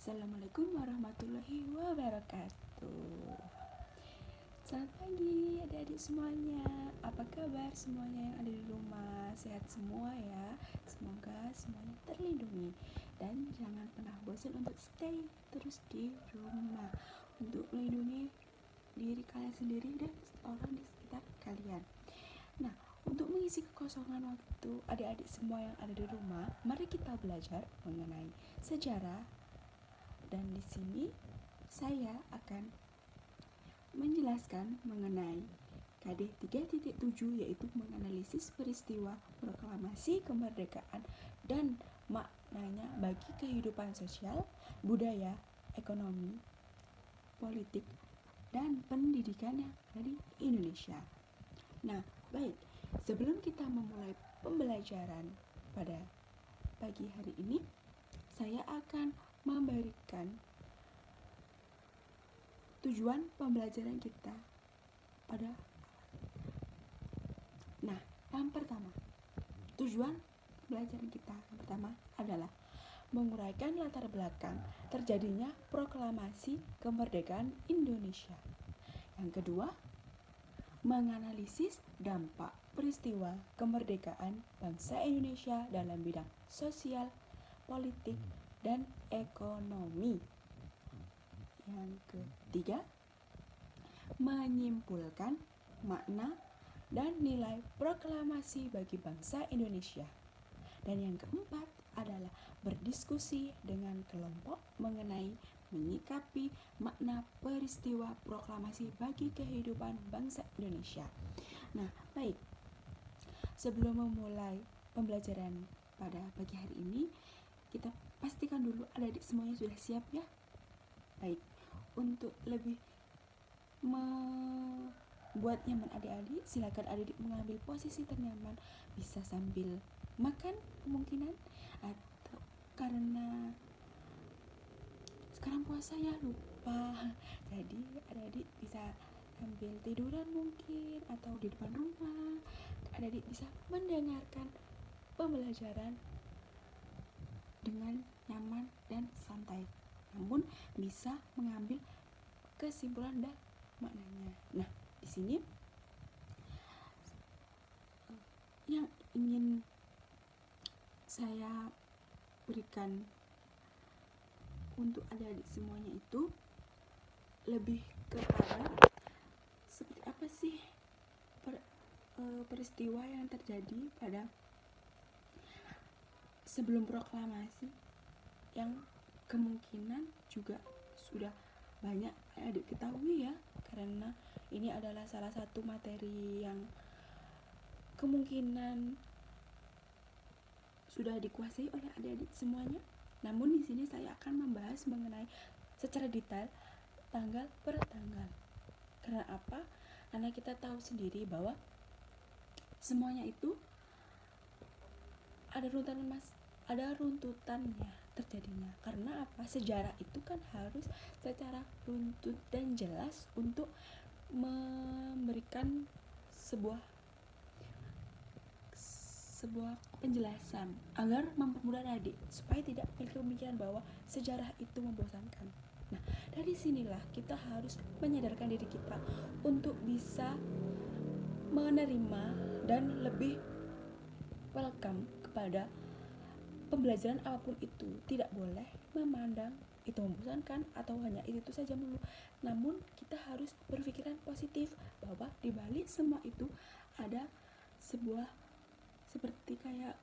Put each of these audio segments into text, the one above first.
Assalamualaikum warahmatullahi wabarakatuh. Selamat pagi adik-adik semuanya. Apa kabar semuanya yang ada di rumah? Sehat semua ya. Semoga semuanya terlindungi. Dan jangan pernah bosan untuk stay terus di rumah, untuk melindungi diri kalian sendiri dan orang di sekitar kalian. Nah, untuk mengisi kekosongan waktu adik-adik semua yang ada di rumah, mari kita belajar mengenai sejarah. Dan di sini saya akan menjelaskan mengenai KD 3.7, yaitu menganalisis peristiwa proklamasi kemerdekaan dan maknanya bagi kehidupan sosial, budaya, ekonomi, politik, dan pendidikan yang ada di Indonesia. Nah, baik, sebelum kita memulai pembelajaran pada pagi hari ini, saya akan memberikan tujuan pembelajaran kita pada. Nah, yang pertama, tujuan pembelajaran kita yang pertama adalah menguraikan latar belakang terjadinya proklamasi kemerdekaan Indonesia. Yang kedua, menganalisis dampak peristiwa kemerdekaan bangsa Indonesia dalam bidang sosial, politik, dan ekonomi. Yang ketiga, menyimpulkan makna dan nilai proklamasi bagi bangsa Indonesia. Dan yang keempat adalah berdiskusi dengan kelompok mengenai menyikapi makna peristiwa proklamasi bagi kehidupan bangsa Indonesia. Nah, baik. Sebelum memulai pembelajaran pada pagi hari ini, kita pastikan dulu adik-adik semuanya sudah siap ya. Baik, untuk lebih membuat nyaman adik-adik, silakan adik-adik mengambil posisi ternyaman, bisa sambil makan kemungkinan, atau karena sekarang puasa ya lupa, jadi adik-adik bisa sambil tiduran mungkin, atau di depan rumah adik-adik bisa mendengarkan pembelajaran dengan nyaman dan santai, namun bisa mengambil kesimpulan dan maknanya. Nah, di sini yang ingin saya berikan untuk adik-adik semuanya itu lebih kepada seperti apa sih peristiwa yang terjadi pada sebelum proklamasi, yang kemungkinan juga sudah banyak adik ketahui ya, karena ini adalah salah satu materi yang kemungkinan sudah dikuasai oleh adik-adik semuanya. Namun di sini saya akan membahas mengenai secara detail tanggal per tanggal. Karena apa? Karena kita tahu sendiri bahwa semuanya itu ada runtutannya terjadinya. Karena apa? Sejarah itu kan harus secara runtut dan jelas untuk memberikan sebuah penjelasan agar mempermudah adik supaya tidak memiliki pemikiran bahwa sejarah itu membosankan. Nah, dari sinilah kita harus menyadarkan diri kita untuk bisa menerima dan lebih welcome kepada pembelajaran apapun itu. Tidak boleh memandang itu membosankan atau hanya itu saja melulu. Namun kita harus berpikiran positif bahwa di balik semua itu ada sebuah seperti kayak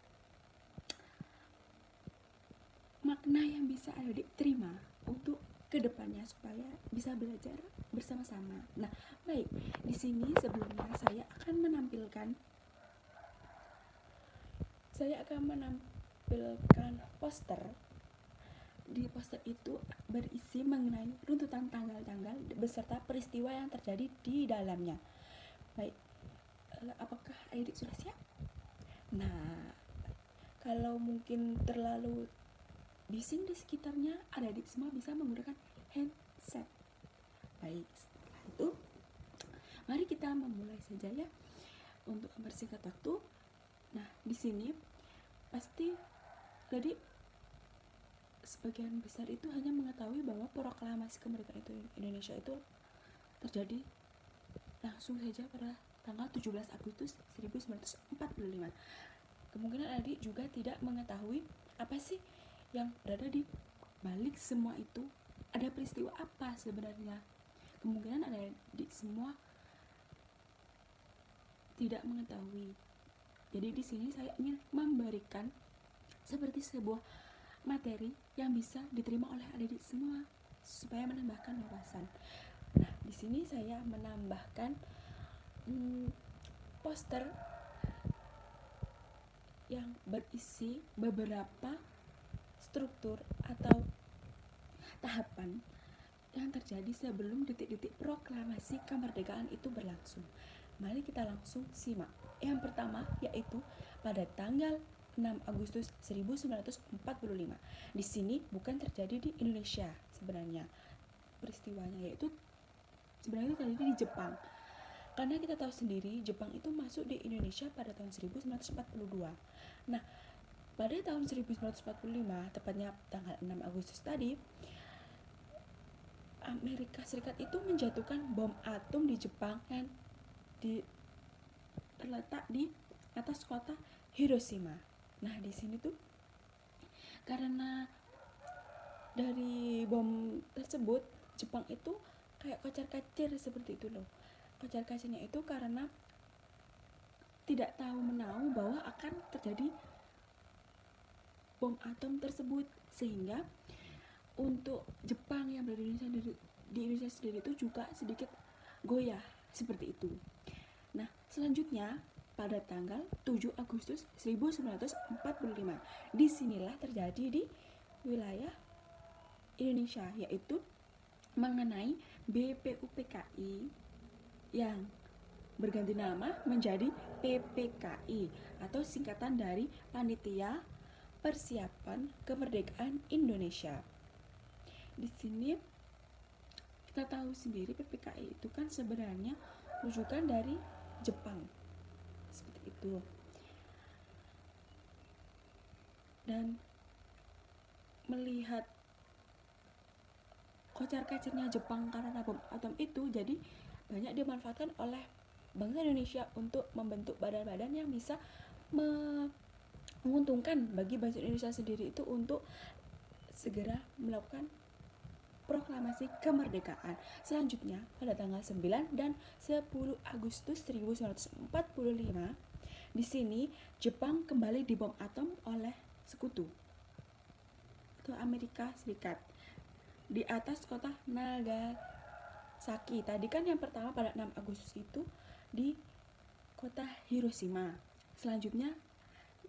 makna yang bisa adik terima untuk kedepannya supaya bisa belajar bersama-sama. Nah, baik, di sini sebelumnya saya akan menampilkan poster. Di poster itu berisi mengenai runtutan tanggal-tanggal beserta peristiwa yang terjadi di dalamnya. Baik, apakah adik sudah siap? Nah, kalau mungkin terlalu bising di sekitarnya, adik-adik semua bisa menggunakan handset. Baik, setelah itu mari kita memulai saja ya untuk mempersingkat waktu. Nah, di sini pasti adik sebagian besar itu hanya mengetahui bahwa proklamasi kemerdekaan itu Indonesia itu terjadi langsung saja pada tanggal 17 Agustus 1945. Kemungkinan adik juga tidak mengetahui apa sih yang berada di balik semua itu, ada peristiwa apa sebenarnya. Kemungkinan adik semua tidak mengetahui. Jadi di sini saya ingin memberikan seperti sebuah materi yang bisa diterima oleh adik semua supaya menambahkan wawasan. Nah, di sini saya menambahkan poster yang berisi beberapa struktur atau tahapan yang terjadi sebelum detik-detik proklamasi kemerdekaan itu berlangsung. Mari kita langsung simak. Yang pertama yaitu pada tanggal 6 Agustus 1945. Di sini bukan terjadi di Indonesia sebenarnya peristiwanya, yaitu sebenarnya terjadi di Jepang. Karena kita tahu sendiri Jepang itu masuk di Indonesia pada tahun 1942. Nah, pada tahun 1945, tepatnya tanggal 6 Agustus tadi, Amerika Serikat itu menjatuhkan bom atom di Jepang yang terletak di atas kota Hiroshima. Nah, di sini tuh karena dari bom tersebut Jepang itu kayak kocar-kacir seperti itu loh. Kocar-kacirnya itu karena tidak tahu menahu bahwa akan terjadi bom atom tersebut, sehingga untuk Jepang yang berada di Indonesia sendiri itu juga sedikit goyah seperti itu. Nah, selanjutnya pada tanggal 7 Agustus 1945, disinilah terjadi di wilayah Indonesia, yaitu mengenai BPUPKI yang berganti nama menjadi PPKI atau singkatan dari Panitia Persiapan Kemerdekaan Indonesia. Di sini kita tahu sendiri PPKI itu kan sebenarnya rujukan dari Jepang seperti itu. Dan melihat kocar-kacirnya Jepang karena bom atom itu, jadi banyak dimanfaatkan oleh bangsa Indonesia untuk membentuk badan-badan yang bisa menguntungkan bagi bangsa Indonesia sendiri itu untuk segera melakukan proklamasi kemerdekaan. Selanjutnya pada tanggal 9 dan 10 Agustus 1945, di sini Jepang kembali dibom atom oleh sekutu atau Amerika Serikat di atas kota Nagasaki. Tadi kan yang pertama pada 6 Agustus itu di kota Hiroshima. Selanjutnya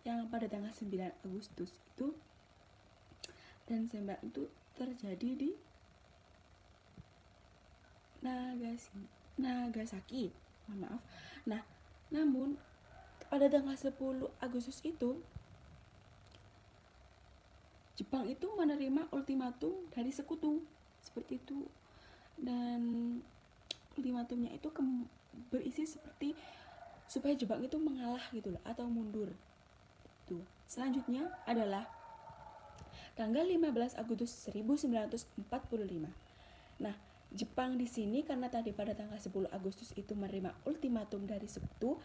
yang pada tanggal 9 Agustus itu dan 9 itu terjadi di Nagasaki. Maaf. Nah, namun pada tanggal 10 Agustus itu Jepang itu menerima ultimatum dari sekutu seperti itu, dan ultimatumnya itu berisi seperti supaya Jepang itu mengalah gitu loh atau mundur. Tuh. Selanjutnya adalah tanggal 15 Agustus 1945. Nah, Jepang di sini karena tadi pada tanggal 10 Agustus itu menerima ultimatum dari sekutu,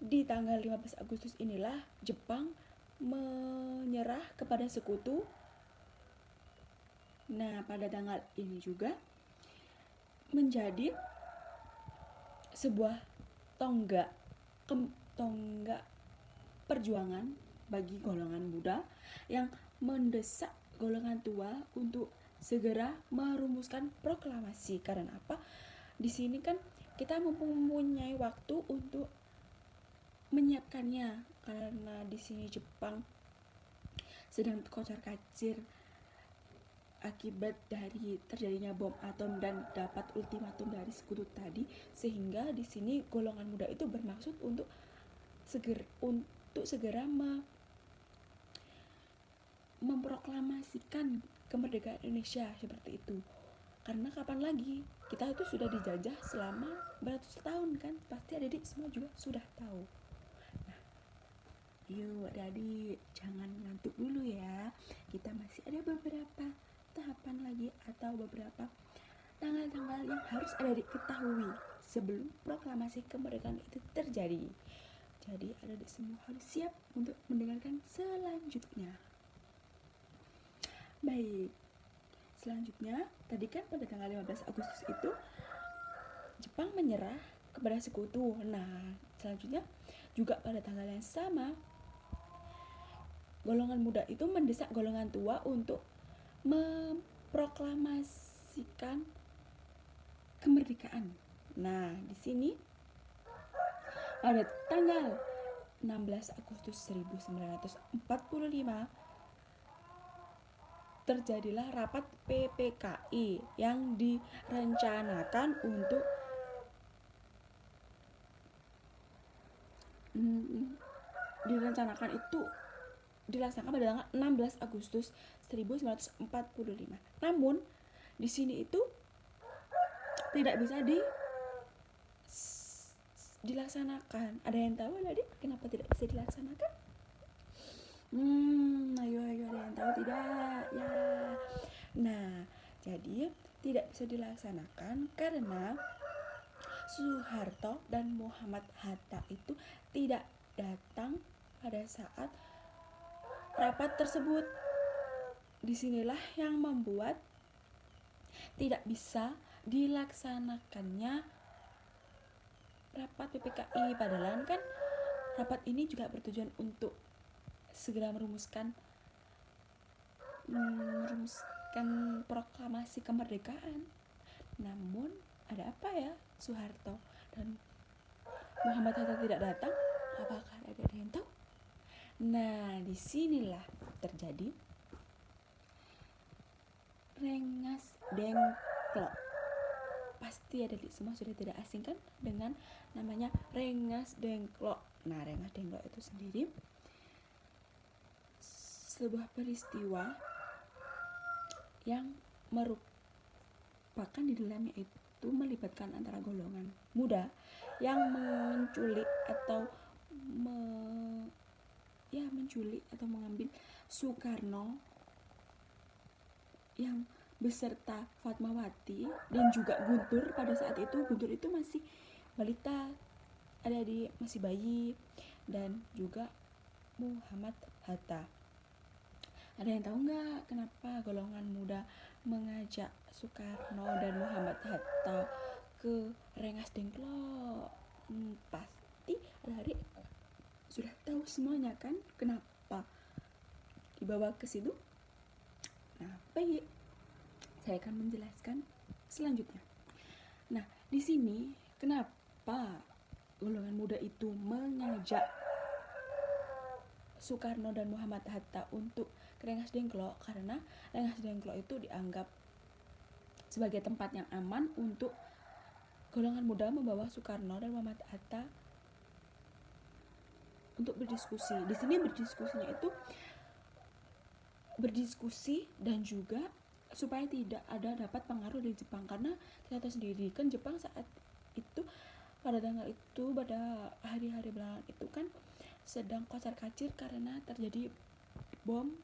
di tanggal 15 Agustus inilah Jepang menyerah kepada sekutu. Nah, pada tanggal ini juga menjadi sebuah tonggak perjuangan bagi golongan muda yang mendesak golongan tua untuk segera merumuskan proklamasi. Karena apa? Di sini kan kita mempunyai waktu untuk menyiapkannya, karena di sini Jepang sedang kocar-kacir akibat dari terjadinya bom atom dan dapat ultimatum dari sekutu tadi, sehingga di sini golongan muda itu bermaksud untuk segera memproklamasikan kemerdekaan Indonesia seperti itu. Karena kapan lagi, kita itu sudah dijajah selama beratus tahun kan, pasti adik-adik semua juga sudah tahu. Nah, Yuk adik-adik, jangan ngantuk dulu ya. Kita masih ada beberapa tahapan lagi atau beberapa tanggal-tanggal yang harus adik-adik ketahui sebelum proklamasi kemerdekaan itu terjadi. Jadi adik-adik semua harus siap untuk mendengarkan selanjutnya. Baik, selanjutnya tadi kan pada tanggal 15 Agustus itu Jepang menyerah kepada sekutu. Nah, selanjutnya juga pada tanggal yang sama golongan muda itu mendesak golongan tua untuk memproklamasikan kemerdekaan. Nah, di sini pada tanggal 16 Agustus 1945 terjadilah rapat PPKI yang direncanakan untuk dilaksanakan pada tanggal 16 Agustus 1945. Namun di sini itu tidak bisa dilaksanakan. Ada yang tahu adik kenapa tidak bisa dilaksanakan? Ayo ada yang tahu tidak? Ya. Nah, jadi tidak bisa dilaksanakan karena Soeharto dan Muhammad Hatta itu tidak datang pada saat rapat tersebut. Disinilah yang membuat tidak bisa dilaksanakannya rapat PPKI. Padahal kan rapat ini juga bertujuan untuk segera merumuskan proklamasi kemerdekaan. Namun ada apa ya? Soeharto dan Muhammad Hatta tidak datang. Apakah ada yang tahu? Nah, disinilah terjadi Rengas Dengklok. Pasti ada semua sudah tidak asing kan dengan namanya Rengas Dengklok. Nah, Rengas Dengklok itu sendiri sebuah peristiwa yang merupakan di dalamnya itu melibatkan antara golongan muda yang menculik atau mengambil Soekarno yang beserta Fatmawati dan juga Guntur. Pada saat itu Guntur itu masih balita, adik-adik masih bayi, dan juga Muhammad Hatta. Ada yang tahu nggak kenapa golongan muda mengajak Soekarno dan Muhammad Hatta ke Rengas Dengklok? Pasti adik-adik sudah tahu semuanya kan kenapa dibawa ke situ? Nah, baik, saya akan menjelaskan selanjutnya. Nah, di sini kenapa golongan muda itu mengajak Soekarno dan Muhammad Hatta untuk ke Rengas Dengklok? Karena Rengas Dengklok itu dianggap sebagai tempat yang aman untuk golongan muda membawa Soekarno dan Muhammad Hatta untuk berdiskusi. Di sini berdiskusinya itu berdiskusi dan juga supaya tidak ada dapat pengaruh dari Jepang, karena kita tahu sendiri kan Jepang saat itu pada tanggal itu, pada hari-hari belakangan itu kan sedang kocar-kacir karena terjadi bom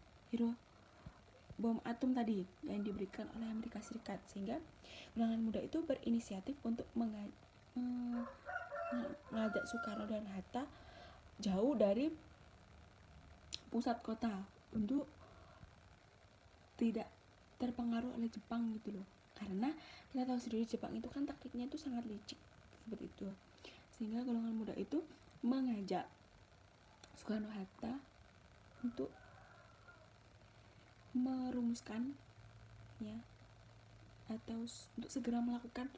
atom tadi yang diberikan oleh Amerika Serikat, sehingga golongan muda itu berinisiatif untuk mengajak Soekarno dan Hatta jauh dari pusat kota untuk tidak terpengaruh oleh Jepang gitu loh. Karena kita tahu sendiri Jepang itu kan taktiknya itu sangat licik seperti itu, sehingga golongan muda itu mengajak Soekarno Hatta untuk merumuskan ya atau untuk segera melakukan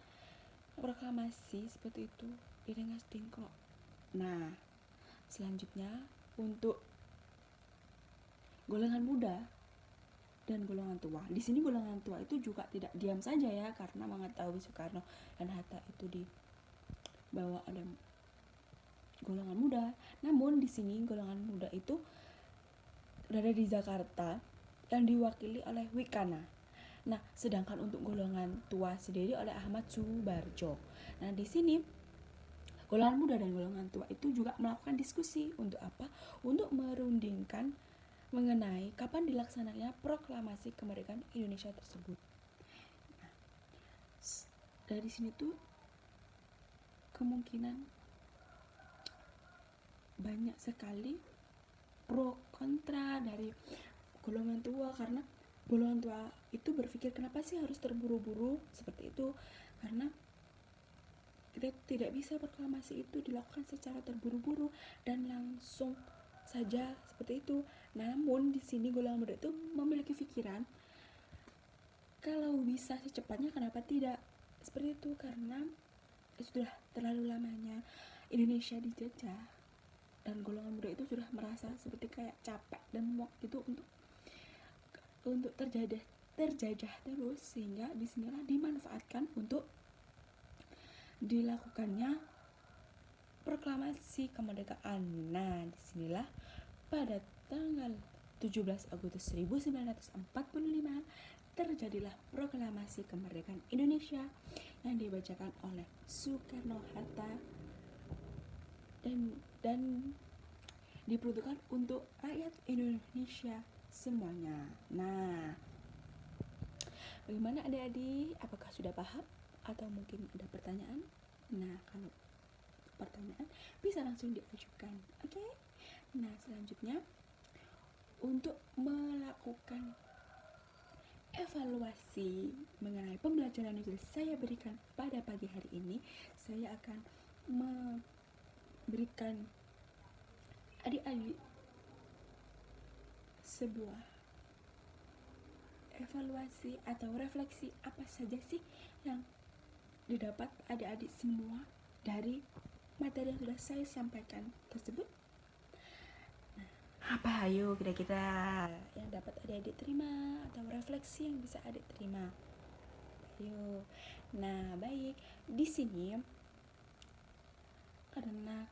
proklamasi seperti itu di Rengas Dengklok. Nah, selanjutnya untuk golongan muda dan golongan tua. Di sini golongan tua itu juga tidak diam saja ya, karena mengetahui Soekarno dan Hatta itu dibawa oleh golongan muda. Namun di sini golongan muda itu berada di Jakarta yang diwakili oleh Wikana. Nah, sedangkan untuk golongan tua sendiri oleh Ahmad Subarjo. Nah, di sini golongan muda dan golongan tua itu juga melakukan diskusi untuk apa? Untuk merundingkan mengenai kapan dilaksananya proklamasi kemerdekaan Indonesia tersebut. Nah, dari sini tuh kemungkinan banyak sekali pro kontra dari golongan tua, karena golongan tua itu berpikir kenapa sih harus terburu-buru seperti itu, karena kita tidak bisa proklamasi itu dilakukan secara terburu-buru dan langsung saja seperti itu. Namun di sini golongan muda itu memiliki pikiran kalau bisa secepatnya kenapa tidak seperti itu, karena sudah terlalu lamanya Indonesia dijajah dan golongan muda itu sudah merasa seperti kayak capek dan muak gitu untuk terjajah terus, sehingga disinilah dimanfaatkan untuk dilakukannya proklamasi kemerdekaan. Nah, disinilah pada tanggal 17 Agustus 1945 terjadilah proklamasi kemerdekaan Indonesia yang dibacakan oleh Soekarno-Hatta dan diperuntukkan untuk rakyat Indonesia semuanya. Nah, bagaimana adik-adik? Apakah sudah paham? Atau mungkin ada pertanyaan? Nah, kalau pertanyaan bisa langsung diajukan. Oke? Nah, selanjutnya untuk melakukan evaluasi mengenai pembelajaran yang sudah saya berikan pada pagi hari ini, saya akan memberikan adik-adik sebuah evaluasi atau refleksi apa saja sih yang didapat adik-adik semua dari materi yang sudah saya sampaikan tersebut. Nah, apa ayo kira-kira yang dapat adik-adik terima atau refleksi yang bisa adik terima? Ayo. Nah, baik. Di sini karena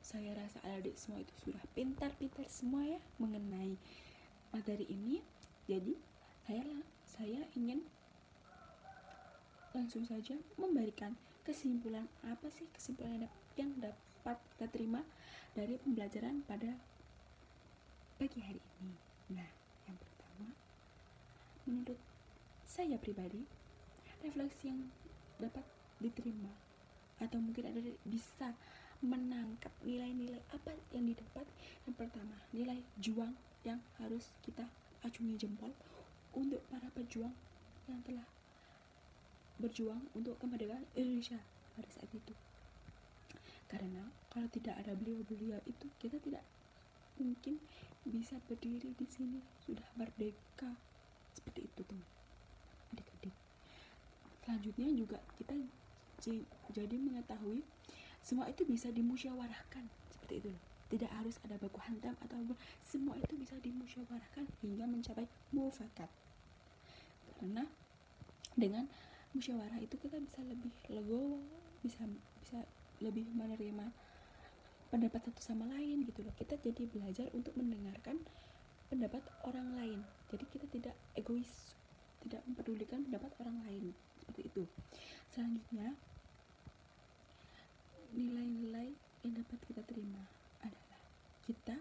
saya rasa adik-adik semua itu sudah pintar-pintar semua ya mengenai materi ini, jadi saya ingin langsung saja memberikan kesimpulan apa sih kesimpulan yang dapat kita terima dari pembelajaran pada pagi hari ini. Nah, yang pertama, menurut saya pribadi, refleksi yang dapat diterima atau mungkin ada bisa menangkap nilai-nilai apa yang didapat. Yang pertama, nilai juang yang harus kita acungi jempol untuk para pejuang yang telah berjuang untuk kemerdekaan Indonesia pada saat itu. Karena kalau tidak ada beliau-beliau itu, kita tidak mungkin bisa berdiri di sini sudah merdeka seperti itu tuh adik-adik. Selanjutnya juga kita jadi mengetahui semua itu bisa dimusyawarahkan seperti itu loh. Tidak harus ada baku hantam atau semua itu bisa dimusyawarahkan hingga mencapai mufakat. Karena dengan musyawarah itu kita bisa lebih legowo, bisa lebih menerima pendapat satu sama lain gitu loh. Kita jadi belajar untuk mendengarkan pendapat orang lain. Jadi kita tidak egois, tidak mempedulikan pendapat orang lain seperti itu. Selanjutnya, nilai-nilai yang dapat kita terima adalah kita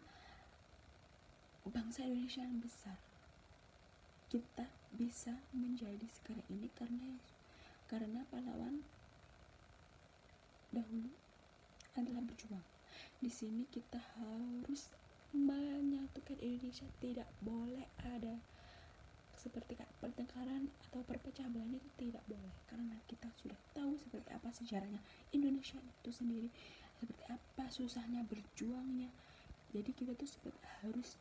bangsa Indonesia yang besar. Kita bisa menjadi sekarang ini karena pahlawan dahulu adalah berjuang. Di sini kita harus menyatukan Indonesia, tidak boleh ada seperti pertengkaran atau perpecah belah, itu tidak boleh, karena kita sudah tahu seperti apa sejarahnya Indonesia itu sendiri, seperti apa susahnya berjuangnya. Jadi kita tuh harus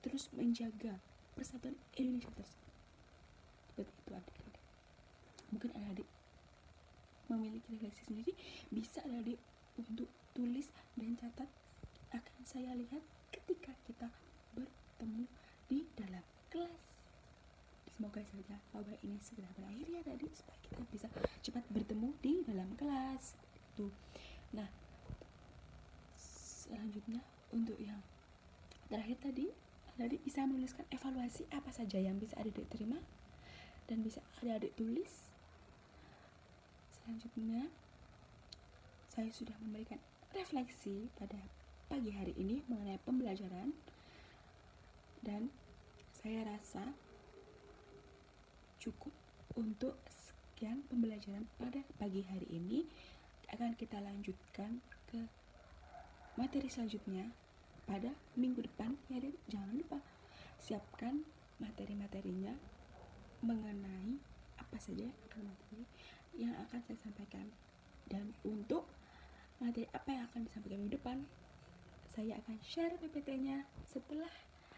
terus menjaga persatuan Indonesia tersebut. Seperti itu adik-adik. Mungkin adik-adik memiliki refleksi sendiri, bisa adik-adik untuk tulis dan catat, akan saya lihat ketika kita bertemu di dalam kelas. Semoga saja wabah ini segera berakhir ya adik, supaya kita bisa cepat bertemu di dalam kelas itu. Nah, selanjutnya untuk yang terakhir tadi, adik bisa menuliskan evaluasi apa saja yang bisa adik terima dan bisa adik tulis. Selanjutnya saya sudah memberikan refleksi pada pagi hari ini mengenai pembelajaran, dan saya rasa cukup untuk sekian pembelajaran pada pagi hari ini. Akan kita lanjutkan ke materi selanjutnya pada minggu depan ya. Jangan lupa siapkan materi-materinya mengenai apa saja materi yang akan saya sampaikan. Dan untuk materi apa yang akan disampaikan minggu depan, saya akan share PPT-nya setelah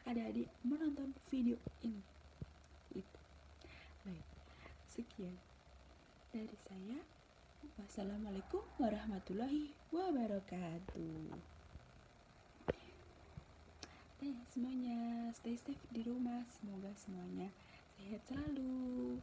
adik-adik menonton video ini. Baik, sekian dari saya. Wassalamualaikum warahmatullahi wabarakatuh. Semuanya stay safe di rumah. Semoga semuanya sehat selalu.